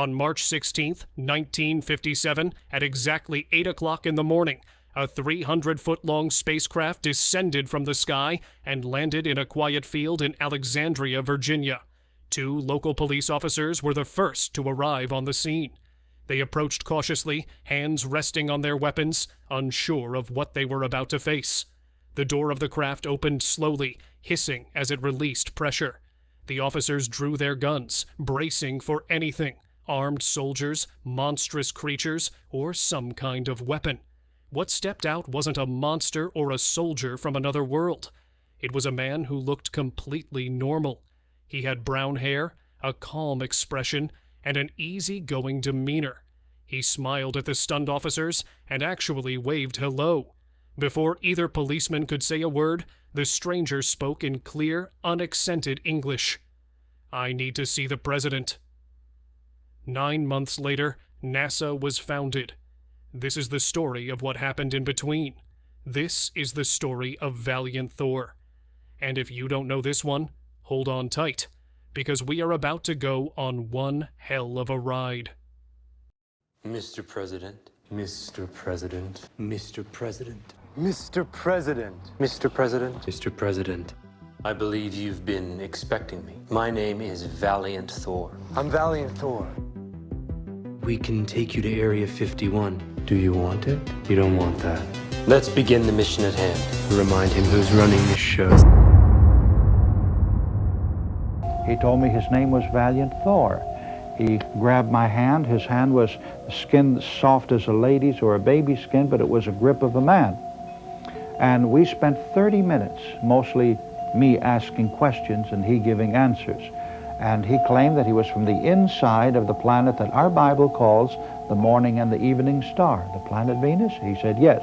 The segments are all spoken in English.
On March 16, 1957, at exactly 8 o'clock in the morning, a 300-foot-long spacecraft descended from the sky and landed in a quiet field in Alexandria, Virginia. 2 local police officers were the first to arrive on the scene. They approached cautiously, hands resting on their weapons, unsure of what they were about to face. The door of the craft opened slowly, hissing as it released pressure. The officers drew their guns, bracing for anything: armed soldiers, monstrous creatures, or some kind of weapon. What stepped out wasn't a monster or a soldier from another world. It was a man who looked completely normal. He had brown hair, a calm expression, and an easy-going demeanor. He smiled at the stunned officers and actually waved hello. Before either policeman could say a word, the stranger spoke in clear, unaccented English. "I need to see the president." 9 months later, NASA was founded. This is the story of what happened in between. This is the story of Valiant Thor. And if you don't know this one, hold on tight, because we are about to go on one hell of a ride. Mr. President. Mr. President. Mr. President. Mr. President. Mr. President. Mr. President. I believe you've been expecting me. My name is Valiant Thor. I'm Valiant Thor. We can take you to Area 51. Do you want it? You don't want that. Let's begin the mission at hand. Remind him who's running this show. He told me his name was Valiant Thor. He grabbed my hand. His hand was skin soft as a lady's or a baby's skin, but it was a grip of a man. And we spent 30 minutes, mostly me asking questions and he giving answers. And he claimed that he was from the inside of the planet that our Bible calls the morning and the evening star, the planet Venus. He said yes.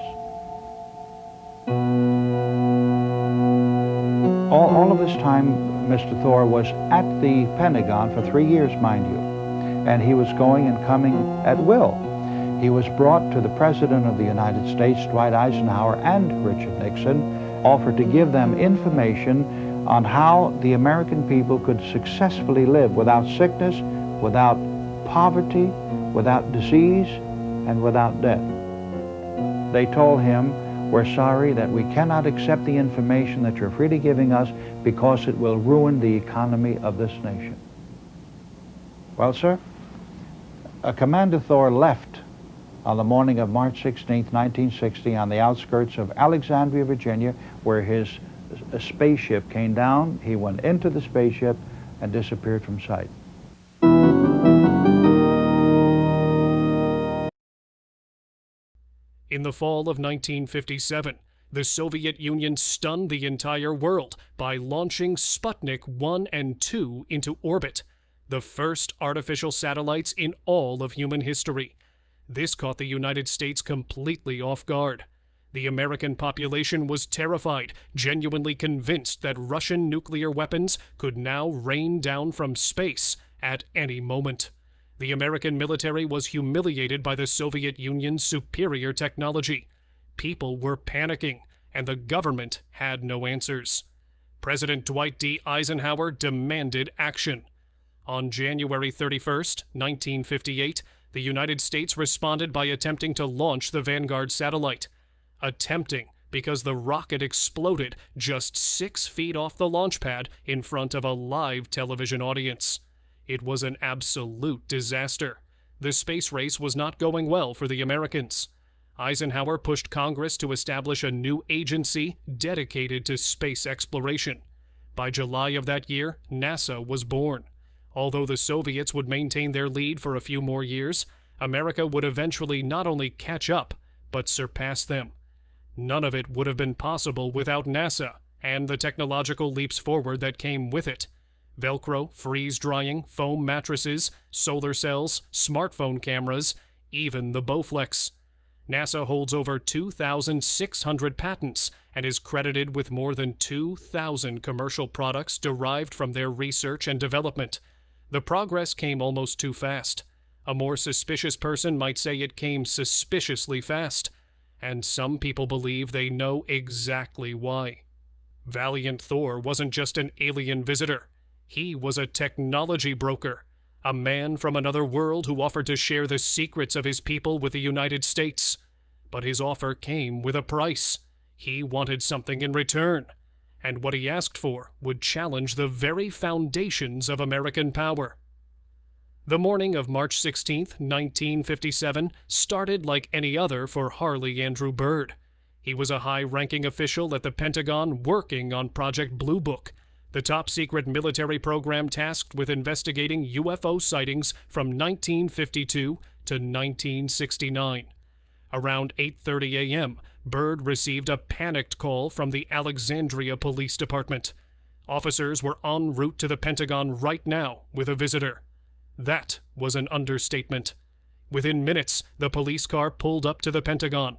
All of this time, Mr. Thor was at the Pentagon for 3 years, mind you. And he was going and coming at will. He was brought to the President of the United States, Dwight Eisenhower, and Richard Nixon, offered to give them information on how the American people could successfully live without sickness, without poverty, without disease, and without death. They told him, "We're sorry that we cannot accept the information that you're freely giving us because it will ruin the economy of this nation." Well, sir, Commander Thor left on the morning of March 16, 1960, on the outskirts of Alexandria, Virginia, where his spaceship came down. He went into the spaceship and disappeared from sight. In the fall of 1957, the Soviet Union stunned the entire world by launching Sputnik 1 and 2 into orbit, the first artificial satellites in all of human history. This caught the United States completely off guard. The American population was terrified, genuinely convinced that Russian nuclear weapons could now rain down from space at any moment. The American military was humiliated by the Soviet Union's superior technology. People were panicking, and the government had no answers. President Dwight D. Eisenhower demanded action. On January 31, 1958, the United States responded by attempting to launch the Vanguard satellite. Attempting because the rocket exploded just 6 feet off the launch pad in front of a live television audience. It was an absolute disaster. The space race was not going well for the Americans. Eisenhower pushed Congress to establish a new agency dedicated to space exploration. By July of that year, NASA was born. Although the Soviets would maintain their lead for a few more years, America would eventually not only catch up, but surpass them. None of it would have been possible without NASA and the technological leaps forward that came with it. Velcro, freeze-drying, foam mattresses, solar cells, smartphone cameras, even the Bowflex. NASA holds over 2,600 patents and is credited with more than 2,000 commercial products derived from their research and development. The progress came almost too fast. A more suspicious person might say it came suspiciously fast. And some people believe they know exactly why. Valiant Thor wasn't just an alien visitor. He was a technology broker. a man from another world who offered to share the secrets of his people with the United States. But his offer came with a price. He wanted something in return, and what he asked for would challenge the very foundations of American power. The morning of March 16, 1957, started like any other for Harley Andrew Byrd. He was a high-ranking official at the Pentagon working on Project Blue Book, the top-secret military program tasked with investigating UFO sightings from 1952 to 1969. Around 8:30 a.m., Byrd received a panicked call from the Alexandria Police Department. Officers were en route to the Pentagon right now with a visitor. That was an understatement. Within minutes, the police car pulled up to the Pentagon.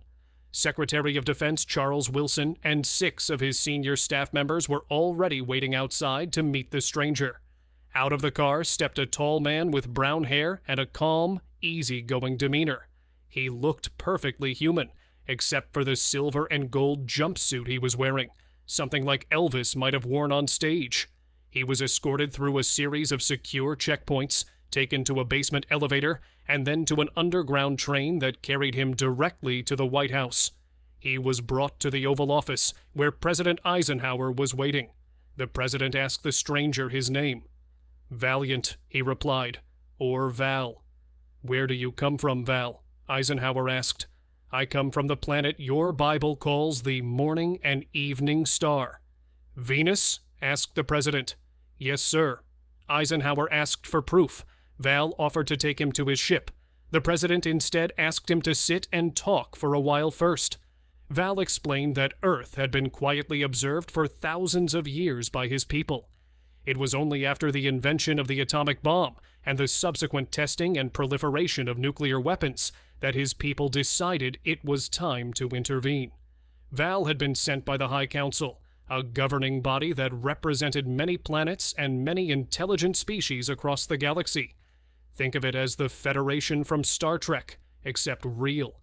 Secretary of Defense Charles Wilson and 6 of his senior staff members were already waiting outside to meet the stranger. Out of the car stepped a tall man with brown hair and a calm, easy-going demeanor. He looked perfectly human, except for the silver and gold jumpsuit he was wearing, something like Elvis might have worn on stage. He was escorted through a series of secure checkpoints, taken to a basement elevator, and then to an underground train that carried him directly to the White House. He was brought to the Oval Office, where President Eisenhower was waiting. The president asked the stranger his name. "Valiant," he replied, or Val. "Where do you come from, Val?" Eisenhower asked. "I come from the planet your Bible calls the morning and evening star." "Venus?" asked the president. "Yes, sir." Eisenhower asked for proof. Val offered to take him to his ship. The president instead asked him to sit and talk for a while first. Val explained that Earth had been quietly observed for thousands of years by his people. It was only after the invention of the atomic bomb and the subsequent testing and proliferation of nuclear weapons that his people decided it was time to intervene. Val had been sent by the High Council, a governing body that represented many planets and many intelligent species across the galaxy. Think of it as the Federation from Star Trek, except real.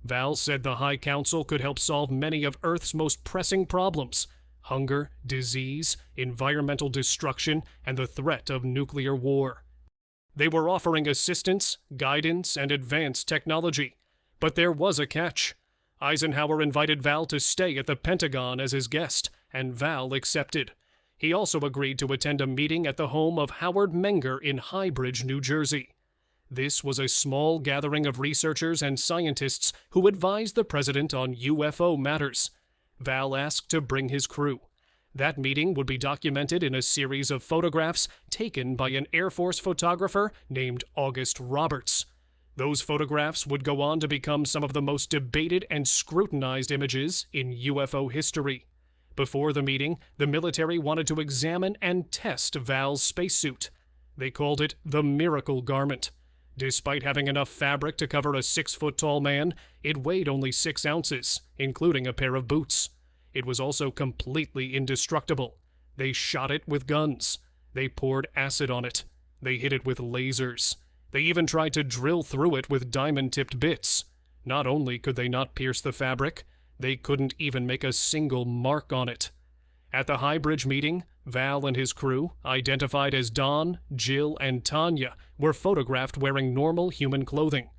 Val said the High Council could help solve many of Earth's most pressing problems: hunger, disease, environmental destruction, and the threat of nuclear war. They were offering assistance, guidance, and advanced technology. But there was a catch. Eisenhower invited Val to stay at the Pentagon as his guest, and Val accepted. He also agreed to attend a meeting at the home of Howard Menger in Highbridge, New Jersey. This was a small gathering of researchers and scientists who advised the president on UFO matters. Val asked to bring his crew. That meeting would be documented in a series of photographs taken by an Air Force photographer named August Roberts. Those photographs would go on to become some of the most debated and scrutinized images in UFO history. Before the meeting, the military wanted to examine and test Val's spacesuit. They called it the Miracle Garment. Despite having enough fabric to cover a 6-foot-tall man, it weighed only 6 ounces, including a pair of boots. It was also completely indestructible. They shot it with guns. They poured acid on it. They hit it with lasers. They even tried to drill through it with diamond-tipped bits. Not only could they not pierce the fabric, they couldn't even make a single mark on it. At the Highbridge meeting, Val and his crew, identified as Don, Jill, and Tanya, were photographed wearing normal human clothing.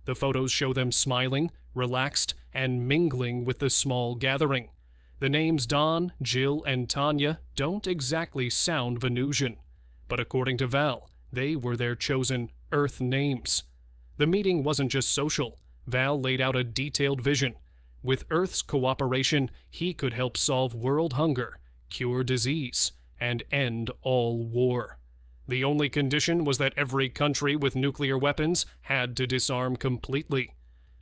The photos show them smiling, relaxed, and mingling with the small gathering. The names Don, Jill, and Tanya don't exactly sound Venusian, but according to Val, they were their chosen Earth names. The meeting wasn't just social. Val laid out a detailed vision. With Earth's cooperation, he could help solve world hunger, cure disease, and end all war. The only condition was that every country with nuclear weapons had to disarm completely.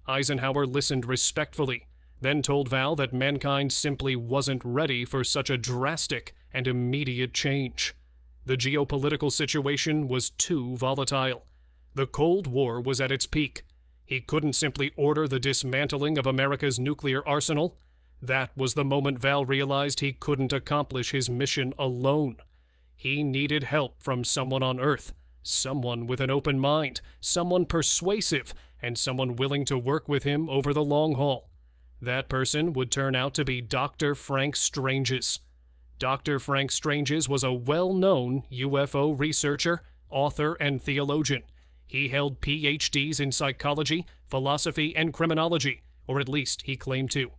Eisenhower listened respectfully, then told Val that mankind simply wasn't ready for such a drastic and immediate change. The geopolitical situation was too volatile. The Cold War was at its peak. He couldn't simply order the dismantling of America's nuclear arsenal. That was the moment Val realized he couldn't accomplish his mission alone. He needed help from someone on Earth, someone with an open mind, someone persuasive, and someone willing to work with him over the long haul. That person would turn out to be Dr. Frank Stranges. Dr. Frank Stranges was a well-known UFO researcher, author and theologian. He held PhDs in psychology, philosophy, and criminology, or at least he claimed to.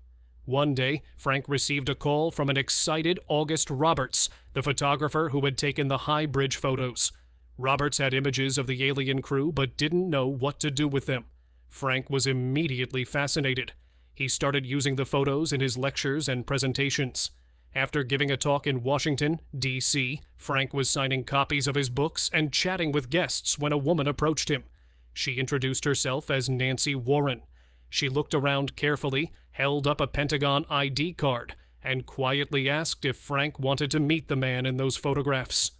One day, Frank received a call from an excited August Roberts, the photographer who had taken the High Bridge photos. Roberts had images of the alien crew but didn't know what to do with them. Frank was immediately fascinated. He started using the photos in his lectures and presentations. After giving a talk in Washington, D.C., Frank was signing copies of his books and chatting with guests when a woman approached him. She introduced herself as Nancy Warren. She looked around carefully, held up a Pentagon ID card, and quietly asked if Frank wanted to meet the man in those photographs.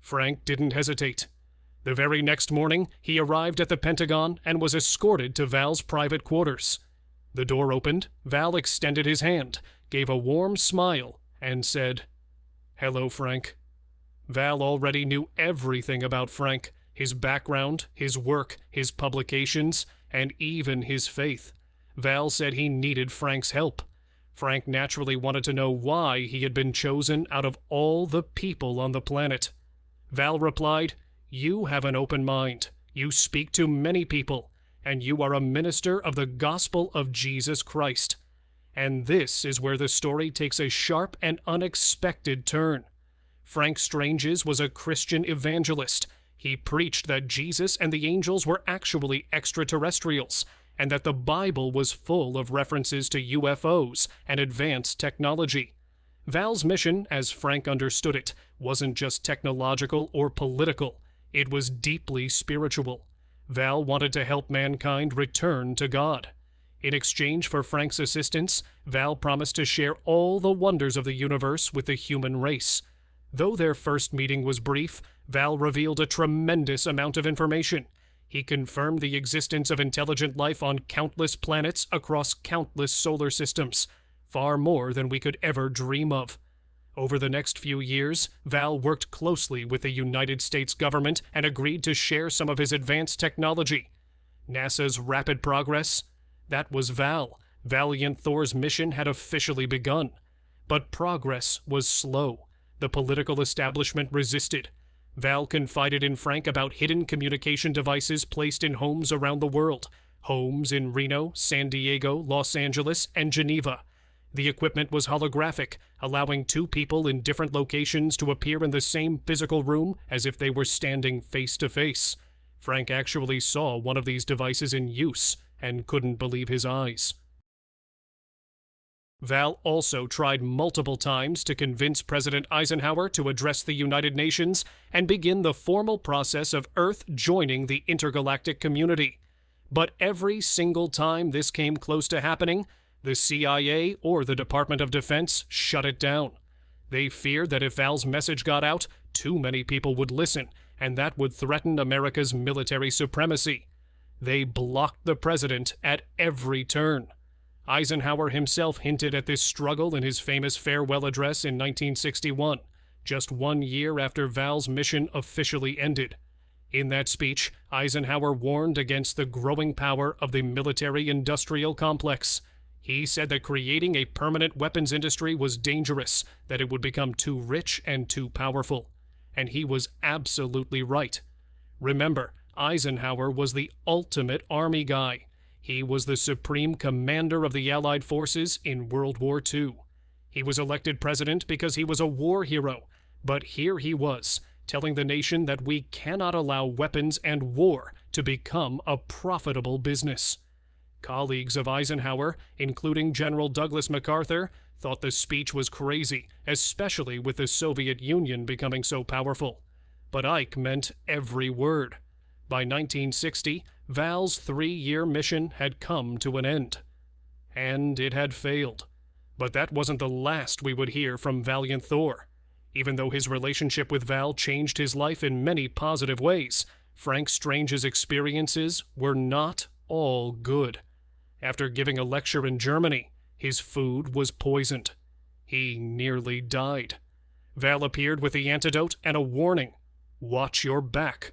Frank didn't hesitate. The very next morning, he arrived at the Pentagon and was escorted to Val's private quarters. The door opened, Val extended his hand, gave a warm smile, and said, "Hello, Frank." Val already knew everything about Frank, his background, his work, his publications, and even his faith. Val said he needed Frank's help. Frank naturally wanted to know why he had been chosen out of all the people on the planet. Val replied, "You have an open mind. You speak to many people, and you are a minister of the gospel of Jesus Christ." And this is where the story takes a sharp and unexpected turn. Frank Stranges was a Christian evangelist. He preached that Jesus and the angels were actually extraterrestrials, and that the Bible was full of references to UFOs and advanced technology. Val's mission, as Frank understood it, wasn't just technological or political. It was deeply spiritual. Val wanted to help mankind return to God. In exchange for Frank's assistance, Val promised to share all the wonders of the universe with the human race. Though their first meeting was brief, Val revealed a tremendous amount of information. He confirmed the existence of intelligent life on countless planets across countless solar systems, far more than we could ever dream of. Over the next few years, Val worked closely with the United States government and agreed to share some of his advanced technology. NASA's rapid progress? That was Val. Valiant Thor's mission had officially begun. But progress was slow. The political establishment resisted. Val confided in Frank about hidden communication devices placed in homes around the world. Homes in Reno, San Diego, Los Angeles, and Geneva. The equipment was holographic, allowing two people in different locations to appear in the same physical room as if they were standing face to face. Frank actually saw one of these devices in use and couldn't believe his eyes. Val also tried multiple times to convince President Eisenhower to address the United Nations and begin the formal process of Earth joining the intergalactic community. But every single time this came close to happening, the CIA or the Department of Defense shut it down. They feared that if Val's message got out, too many people would listen, and that would threaten America's military supremacy. They blocked the president at every turn. Eisenhower himself hinted at this struggle in his famous farewell address in 1961, just 1 year after Val's mission officially ended. In that speech, Eisenhower warned against the growing power of the military-industrial complex. He said that creating a permanent weapons industry was dangerous, that it would become too rich and too powerful. And he was absolutely right. Remember, Eisenhower was the ultimate army guy. He was the supreme commander of the Allied forces in World War II. He was elected president because he was a war hero, but here he was, telling the nation that we cannot allow weapons and war to become a profitable business. Colleagues of Eisenhower, including General Douglas MacArthur, thought the speech was crazy, especially with the Soviet Union becoming so powerful. But Ike meant every word. By 1960, Val's 3-year mission had come to an end. And it had failed. But that wasn't the last we would hear from Valiant Thor. Even though his relationship with Val changed his life in many positive ways, Frank Strange's experiences were not all good. After giving a lecture in Germany, his food was poisoned. He nearly died. Val appeared with the antidote and a warning: watch your back.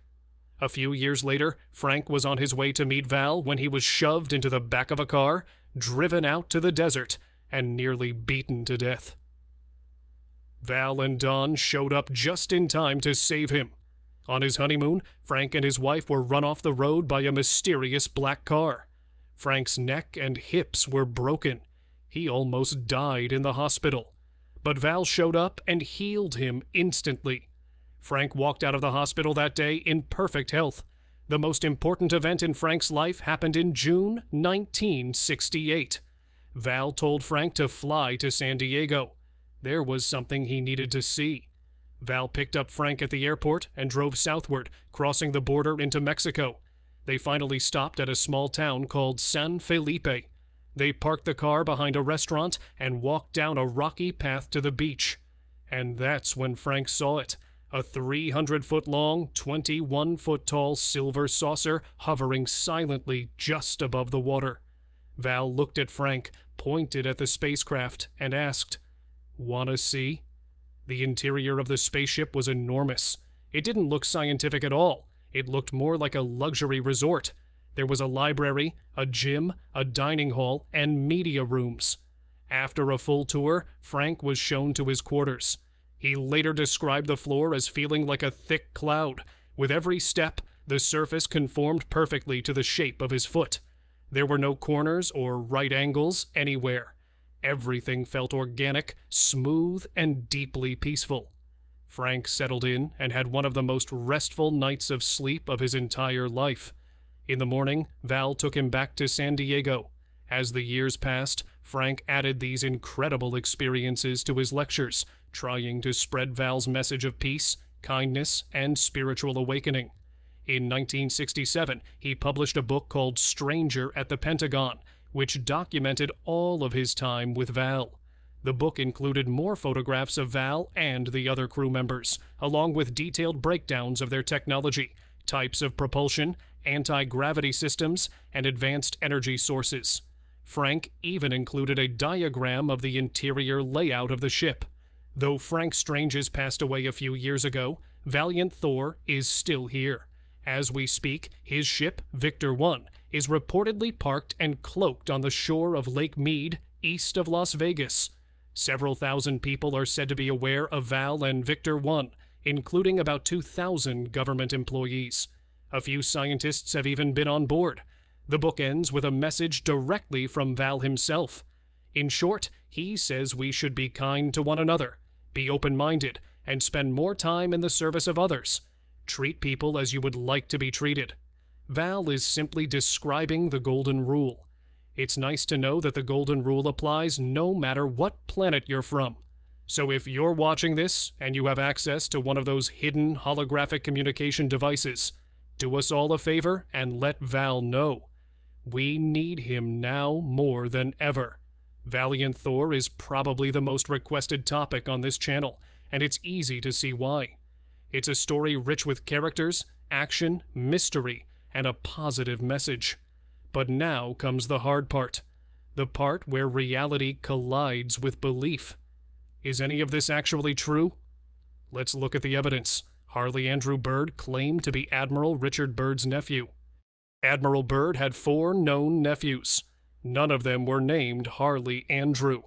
A few years later, Frank was on his way to meet Val when he was shoved into the back of a car, driven out to the desert, and nearly beaten to death. Val and Don showed up just in time to save him. On his honeymoon, Frank and his wife were run off the road by a mysterious black car. Frank's neck and hips were broken. He almost died in the hospital. But Val showed up and healed him instantly. Frank walked out of the hospital that day in perfect health. The most important event in Frank's life happened in June 1968. Val told Frank to fly to San Diego. There was something he needed to see. Val picked up Frank at the airport and drove southward, crossing the border into Mexico. They finally stopped at a small town called San Felipe. They parked the car behind a restaurant and walked down a rocky path to the beach. And that's when Frank saw it. A 300-foot-long, 21-foot-tall silver saucer hovering silently just above the water. Val looked at Frank, pointed at the spacecraft, and asked, "Wanna see?" The interior of the spaceship was enormous. It didn't look scientific at all. It looked more like a luxury resort. There was a library, a gym, a dining hall, and media rooms. After a full tour, Frank was shown to his quarters. He later described the floor as feeling like a thick cloud. With every step, the surface conformed perfectly to the shape of his foot. There were no corners or right angles anywhere. Everything felt organic, smooth, and deeply peaceful. Frank settled in and had one of the most restful nights of sleep of his entire life. In the morning, Val took him back to San Diego. As the years passed, Frank added these incredible experiences to his lectures, trying to spread Val's message of peace, kindness, and spiritual awakening. In 1967, he published a book called Stranger at the Pentagon, which documented all of his time with Val. The book included more photographs of Val and the other crew members, along with detailed breakdowns of their technology, types of propulsion, anti-gravity systems, and advanced energy sources. Frank even included a diagram of the interior layout of the ship. Though Frank Strange's passed away a few years ago, Valiant Thor is still here. As we speak, his ship, Victor 1, is reportedly parked and cloaked on the shore of Lake Mead, east of Las Vegas. Several thousand people are said to be aware of Val and Victor 1, including about 2,000 government employees. A few scientists have even been on board. The book ends with a message directly from Val himself. In short, he says we should be kind to one another, be open-minded, and spend more time in the service of others. Treat people as you would like to be treated. Val is simply describing the Golden Rule. It's nice to know that the Golden Rule applies no matter what planet you're from. So if you're watching this and you have access to one of those hidden holographic communication devices, do us all a favor and let Val know. We need him now more than ever. Valiant Thor is probably the most requested topic on this channel, and it's easy to see why. It's a story rich with characters, action, mystery, and a positive message. But now comes the hard part. The part where reality collides with belief. Is any of this actually true? Let's look at the evidence. Harley Andrew Byrd claimed to be Admiral Richard Byrd's nephew. Admiral Byrd had 4 known nephews. None of them were named Harley Andrew.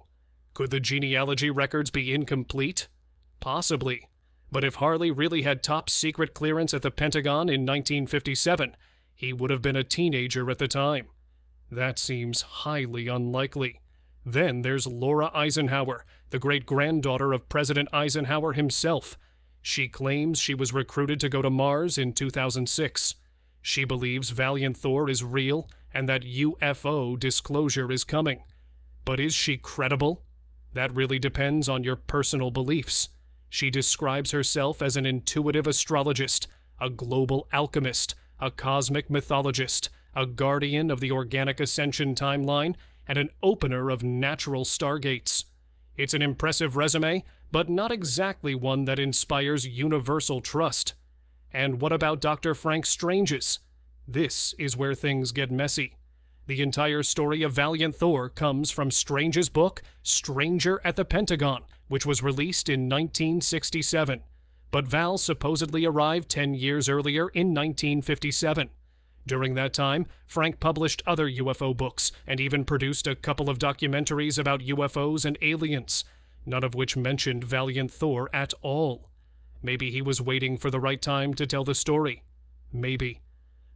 Could the genealogy records be incomplete? Possibly. But if Harley really had top-secret clearance at the Pentagon in 1957, he would have been a teenager at the time. That seems highly unlikely. Then there's Laura Eisenhower, the great-granddaughter of President Eisenhower himself. She claims she was recruited to go to Mars in 2006. She believes Valiant Thor is real and that UFO disclosure is coming. But is she credible? That really depends on your personal beliefs. She describes herself as an intuitive astrologist, a global alchemist, a cosmic mythologist, a guardian of the organic ascension timeline, and an opener of natural stargates. It's an impressive resume, but not exactly one that inspires universal trust. And what about Dr. Frank Strange's? This is where things get messy. The entire story of Valiant Thor comes from Strange's book, Stranger at the Pentagon, which was released in 1967. But Val supposedly arrived 10 years earlier in 1957. During that time, Frank published other UFO books and even produced a couple of documentaries about UFOs and aliens, none of which mentioned Valiant Thor at all. Maybe he was waiting for the right time to tell the story. Maybe.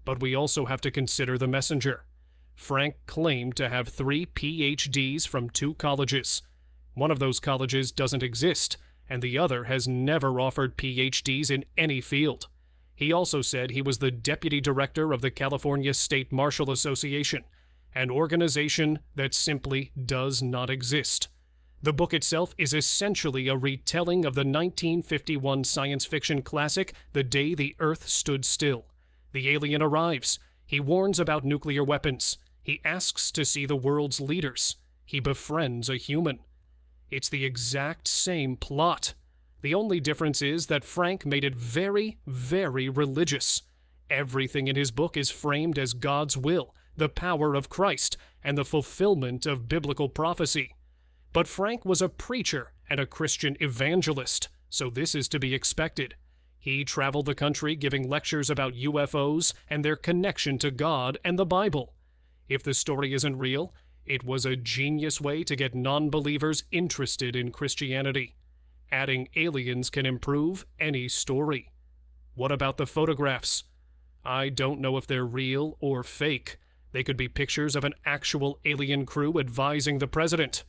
But we also have to consider the messenger. Frank claimed to have 3 PhDs from 2 colleges. One of those colleges doesn't exist, and the other has never offered PhDs in any field. He also said he was the deputy director of the California State Marshal Association, an organization that simply does not exist. The book itself is essentially a retelling of the 1951 science fiction classic The Day the Earth Stood Still. The alien arrives. He warns about nuclear weapons. He asks to see the world's leaders. He befriends a human. It's the exact same plot. The only difference is that Frank made it very, very religious. Everything in his book is framed as God's will, the power of Christ, and the fulfillment of biblical prophecy. But Frank was a preacher and a Christian evangelist, so this is to be expected. He traveled the country giving lectures about UFOs and their connection to God and the Bible. If the story isn't real, it was a genius way to get non-believers interested in Christianity. Adding aliens can improve any story. What about the photographs? I don't know if they're real or fake. They could be pictures of an actual alien crew advising the president.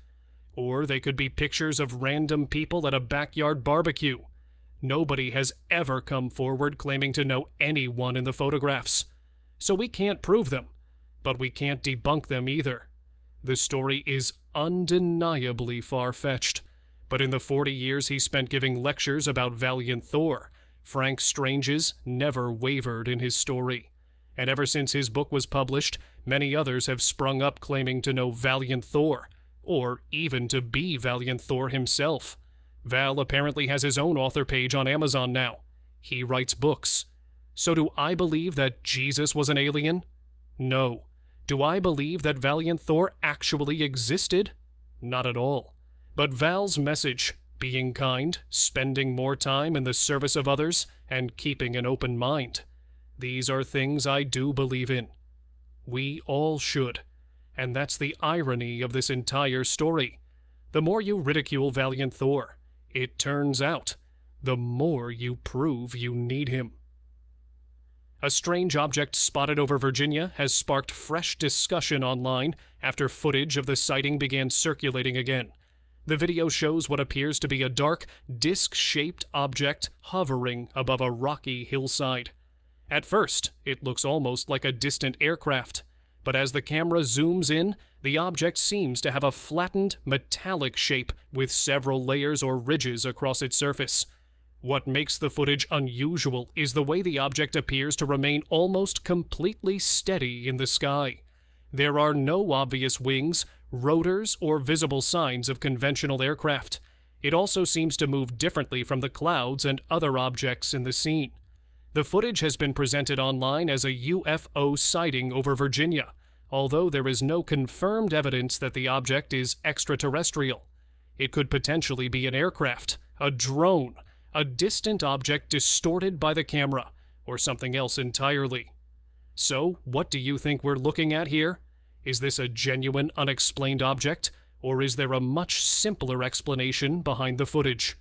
Or they could be pictures of random people at a backyard barbecue. Nobody has ever come forward claiming to know anyone in the photographs. So we can't prove them, but we can't debunk them either. The story is undeniably far-fetched, but in the 40 years he spent giving lectures about Valiant Thor, Frank Strange's never wavered in his story. And ever since his book was published, many others have sprung up claiming to know Valiant Thor, or even to be Valiant Thor himself. Val apparently has his own author page on Amazon now. He writes books. So do I believe that Jesus was an alien? No. Do I believe that Valiant Thor actually existed? Not at all. But Val's message, being kind, spending more time in the service of others, and keeping an open mind, these are things I do believe in. We all should. And that's the irony of this entire story. The more you ridicule Valiant Thor, it turns out, the more you prove you need him. A strange object spotted over Virginia has sparked fresh discussion online after footage of the sighting began circulating again. The video shows what appears to be a dark, disc-shaped object hovering above a rocky hillside. At first, it looks almost like a distant aircraft, but as the camera zooms in, the object seems to have a flattened, metallic shape with several layers or ridges across its surface. What makes the footage unusual is the way the object appears to remain almost completely steady in the sky. There are no obvious wings, rotors, or visible signs of conventional aircraft. It also seems to move differently from the clouds and other objects in the scene. The footage has been presented online as a UFO sighting over Virginia, although there is no confirmed evidence that the object is extraterrestrial. It could potentially be an aircraft, a drone, a distant object distorted by the camera, or something else entirely. So, what do you think we're looking at here? Is this a genuine unexplained object, or is there a much simpler explanation behind the footage?